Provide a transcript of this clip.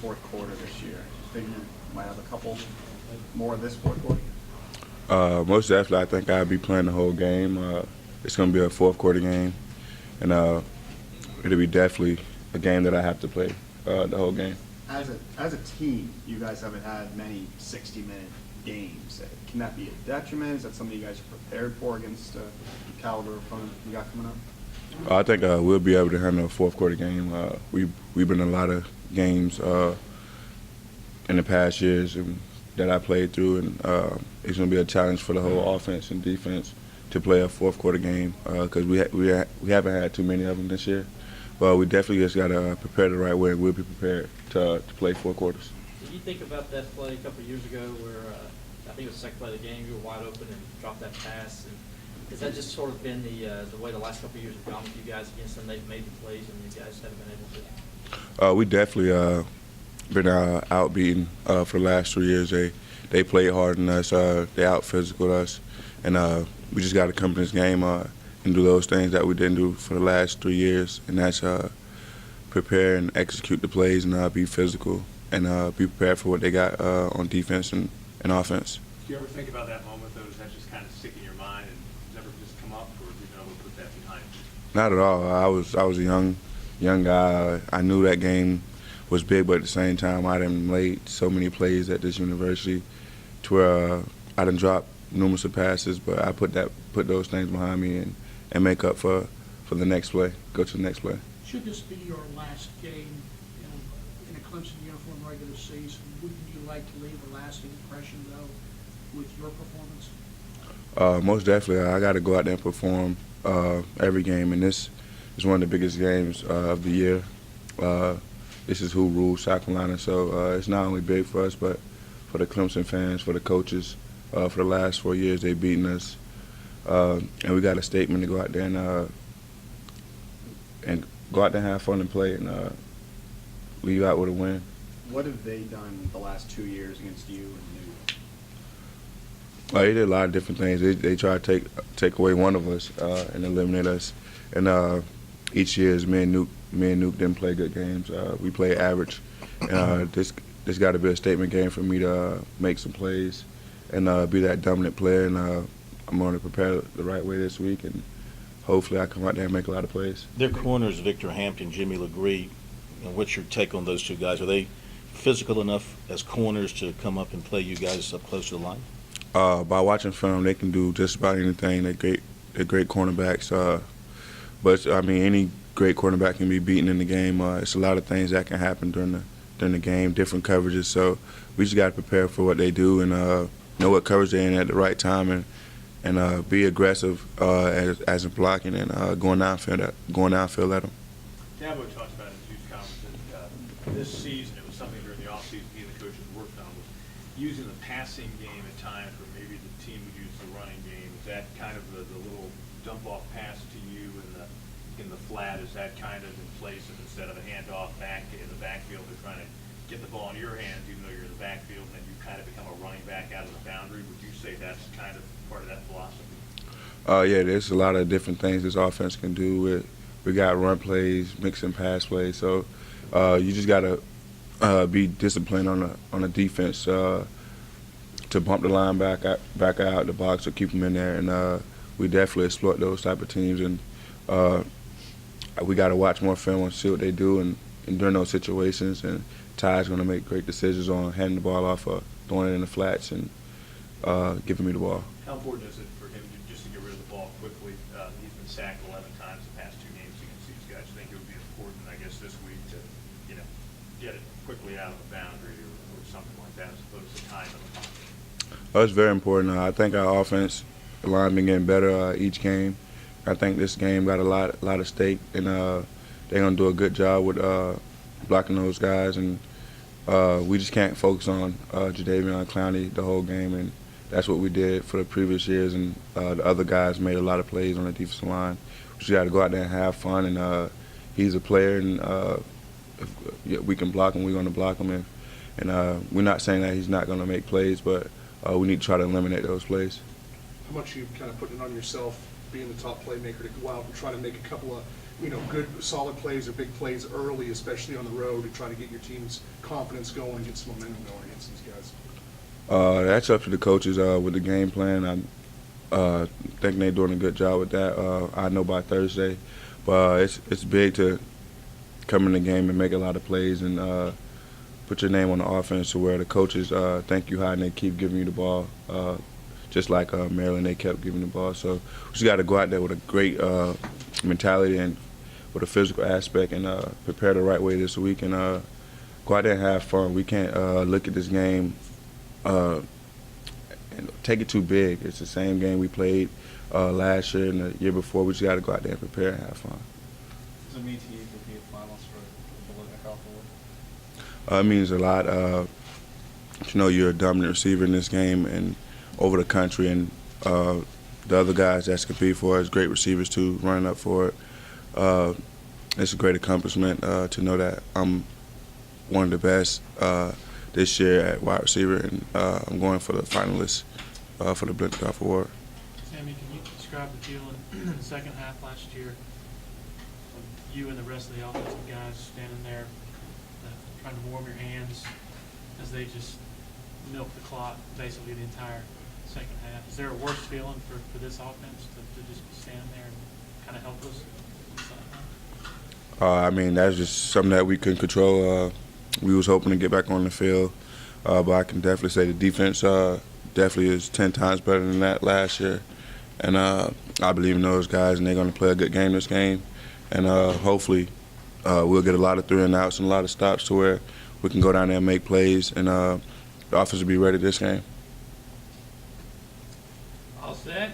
fourth quarter this year. Think you might have a couple more this fourth quarter? Most definitely, I think I'll be playing the whole game. It's going to be a fourth quarter game, and it'll be definitely a game that I have to play the whole game. As a team, you guys haven't had many 60-minute games. Can that be a detriment? Is that something you guys are prepared for against the caliber of opponent you got coming up? I think we'll be able to handle a fourth quarter game. We've been in a lot of games in the past years that I played through, and it's going to be a challenge for the whole offense and defense to play a fourth quarter game because we haven't had too many of them this year. But we definitely just got to prepare the right way, and we'll be prepared to play four quarters. Did you think about that play a couple of years ago where I think it was the second play of the game, you were wide open and dropped that pass? And has that just sort of been the way the last couple of years have gone with you guys against them? They've made the plays and you guys haven't been able to? We definitely been outbeaten for the last 3 years. They played hard on us. They out-physicaled us. And we just got to come to this game and do those things that we didn't do for the last 3 years. And that's prepare and execute the plays and be physical and be prepared for what they got on defense and offense. Do you ever think about that moment, though? Does that just kind of stick in your mind and never just come up, or do you know to put that behind you? Not at all. I was a young guy. I knew that game was big, but at the same time, I done made so many plays at this university to where I done dropped numerous of passes, but I put those things behind me and make up for the next play, go to the next play. Should this be your last game in a Clemson uniform regular season? Wouldn't you like to leave a lasting impression, though, with your performance? Most definitely. I got to go out there and perform every game, and this is one of the biggest games of the year. This is who rules South Carolina, so it's not only big for us, but for the Clemson fans, for the coaches. For the last 4 years, they've beaten us, and we got a statement to go out there and go out there and have fun and play and leave out with a win. What have they done the last 2 years against you and Nuke? They did a lot of different things. They tried to take away one of us and eliminate us. And each year, me and Nuke didn't play good games. We played average. And this got to be a statement game for me to make some plays and be that dominant player. And I'm going to prepare the right way this week, and hopefully I come out there and make a lot of plays. Their corners, Victor Hampton, Jimmy Legree. What's your take on those two guys? Are they physical enough as corners to come up and play you guys up close to the line? By watching film, they can do just about anything. They're great cornerbacks. But I mean, any great cornerback can be beaten in the game. It's a lot of things that can happen during the game, different coverages. So we just got to prepare for what they do and know what coverage they're in at the right time and be aggressive as in blocking and going downfield at them. Dabo talked about in his youth conference that this season, it was something during the offseason he and the coaches worked on, was using the passing game at times where maybe the team would use the running game. Is that kind of the little dump-off pass to you in the flat? Is that kind of in place of instead of a handoff back in the backfield, they're trying to get the ball in your hands even though you're in the backfield, and then you kind of become a running back out of the boundary? Would you say that's kind of part of that philosophy? Yeah, there's a lot of different things this offense can do. We got run plays, mix and pass plays. So you just got to be disciplined on the defense to bump the line back out the box or keep them in there. And we definitely exploit those type of teams. And we got to watch more film and see what they do. And during those situations, and Ty's going to make great decisions on handing the ball off or throwing it in the flats and giving me the ball. How important is it for him just to get rid of the ball quickly? He's been sacked 11 times the past 2 games against these guys. I think it would be important, I guess, this week to, get it quickly out of the boundary or something like that as opposed to time in the pocket. It's very important. I think our offense line been getting better each game. I think this game got a lot of stake, and they're going to do a good job with blocking those guys. And we just can't focus on Jadeveon Clowney the whole game, and that's what we did for the previous years. And the other guys made a lot of plays on the defensive line. We just got to go out there and have fun. And he's a player, and if we can block him, we're going to block him. And we're not saying that he's not going to make plays, but we need to try to eliminate those plays. How much you kind of putting it on yourself, being the top playmaker, to go out and try to make a couple of good, solid plays or big plays early, especially on the road, to try to get your team's confidence going and get some momentum going against these guys? That's up to the coaches with the game plan. I think they're doing a good job with that. I know by Thursday, but it's big to come in the game and make a lot of plays and put your name on the offense to where the coaches think you high and they keep giving you the ball. Just like Maryland, they kept giving the ball. So we just got to go out there with a great mentality and with a physical aspect and prepare the right way this week and go out there and have fun. We can't look at this game and take it too big. It's the same game we played last year and the year before. We just got to go out there and prepare and have fun. Does it mean to you to be a finalist for the Knockout Award? It means a lot. You're a dominant receiver in this game and over the country, and the other guys that's compete for it is great receivers too, running up for it. It's a great accomplishment to know that I'm one of the best this year at wide receiver, and I'm going for the finalists for the Blitz-Golf Award. Sammy, can you describe the feeling in the second half last year of you and the rest of the offensive guys standing there trying to warm your hands as they just milk the clock basically the entire second half? Is there a worse feeling for this offense to just be standing there and kind of helpless? That's just something that we couldn't control. We was hoping to get back on the field, but I can definitely say the defense definitely is 10 times better than that last year. And I believe in those guys, and they're going to play a good game this game. And hopefully we'll get a lot of 3-and-outs and a lot of stops to where we can go down there and make plays, and the offense will be ready this game. All set.